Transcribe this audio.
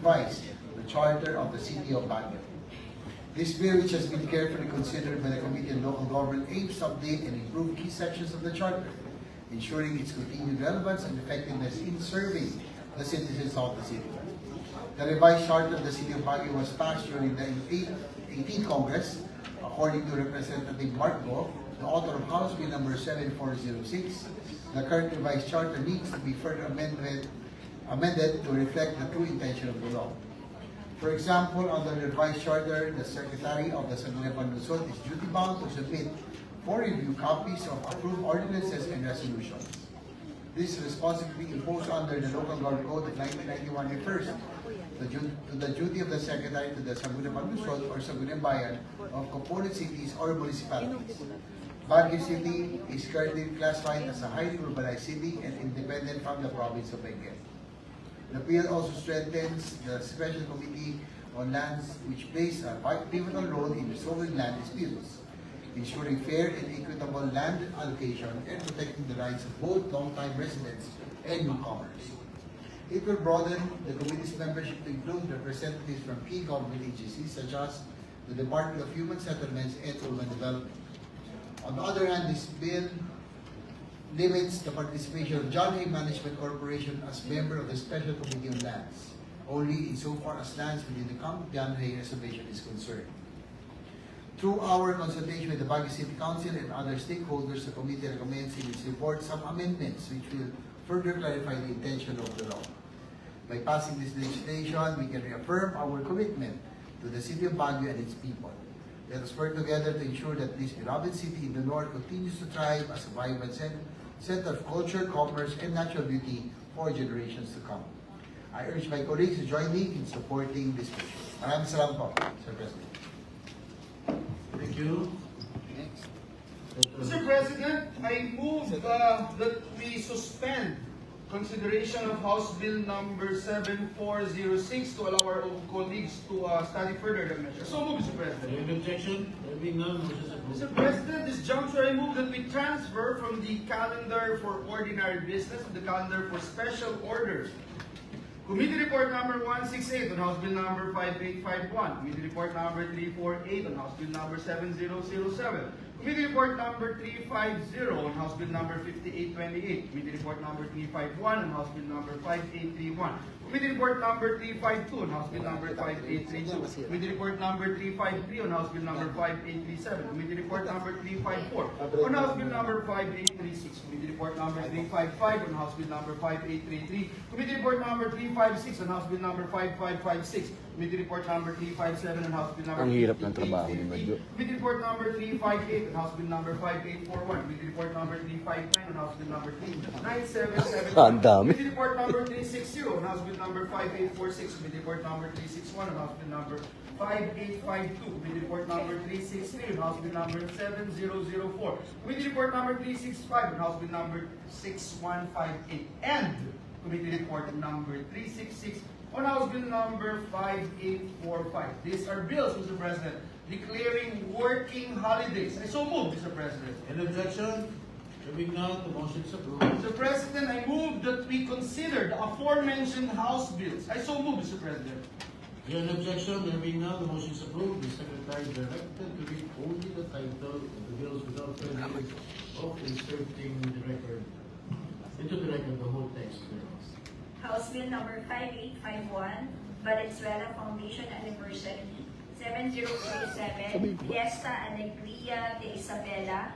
revise the Charter of the City of Baguio. This bill, which has been carefully considered by the Committee on Local Government, aims to update and improve key sections of the Charter, ensuring its continued relevance and effectiveness in serving the citizens of the city. The revised Charter of the City of Baguio was passed during the 18th Congress. According to Representative Mark Go, the author of House Bill number 7406, the current revised charter needs to be further amended to reflect the true intention of the law. For example, under the revised charter, the Secretary of the Sangguniang Lungsod is duty-bound to submit for review copies of approved ordinances and resolutions. This responsibility imposed under the Local Government Code of 1991 refers to the duty of the Secretary to the Sangguniang Lungsod or Sangguniang Bayan of component cities or municipalities. Baguio City is currently classified as a highly urbanized city and independent from the province of Benguet. The bill also strengthens the Special Committee on Lands, which plays a pivotal role in resolving land disputes, ensuring fair and equitable land allocation, and protecting the rights of both long-time residents and newcomers. It will broaden the committee's membership to include representatives from key government agencies such as the Department of Human Settlements and Urban Development. On the other hand, this bill limits the participation of John Hay Management Corporation as member of the Special Committee on Lands, only insofar as lands within the Camp John Hay Reservation is concerned. Through our consultation with the Baguio City Council and other stakeholders, the committee recommends in its report some amendments which will further clarify the intention of the law. By passing this legislation, we can reaffirm our commitment to the City of Baguio and its people. Let us work together to ensure that this beloved city in the north continues to thrive as a vibrant center of culture, commerce, and natural beauty for generations to come. I urge my colleagues to join me in supporting this vision. Maraming salamat po, Sir President. Thank you. Mr. President, I move that we suspend consideration of House Bill number 7406 to allow our own colleagues to study further the measure. So move, Mr. President. Any objection? There being none, motion is approved. Mr. President, this juncture I move that we transfer from the calendar for ordinary business to the calendar for special orders. Committee Report number 168 on House Bill number 5851. Committee Report number 348 on House Bill number 7007. Committee Report number 350 on House Bill number 5828. Committee Report number 351 on House Bill number 5831. Committee Report number 352 on House Bill number 5832. Committee Report number 353 on House Bill number 5837. Committee Report number 354 on House Bill number 5836. Committee Report number 355 on House Bill number 5833. Committee Report number 356 on House Bill number 5556. Committee Report number 357 on House Bill number 5850. Ang hirap ng trabaho ni Madjo. Committee Report number 358 on House Bill number 5841. Committee Report number 359 on House Bill number 3977. Ang dami. Committee Report number 360 on House Bill number 5846. Committee Report number 361 on House Bill number 5852. Committee Report number 363 on House Bill number 7004. Committee Report number 365 on House Bill number 6158. And Committee Report number 366 on House Bill number 5845. These are bills, Mr. President, declaring working holidays. I so move, Mr. President. Any objection? There being none, the motion is approved. Mr. President, I move that we consider the aforementioned House bills. I so move, Mr. President. Any objection? There being none, the motion is approved. The Secretary is directed to read only the title of the bills without further of inserting into the record the whole text thereof. House Bill number 5851, Valenzuela Foundation Anniversary, 7047, Fiesta Alegría de Isabela,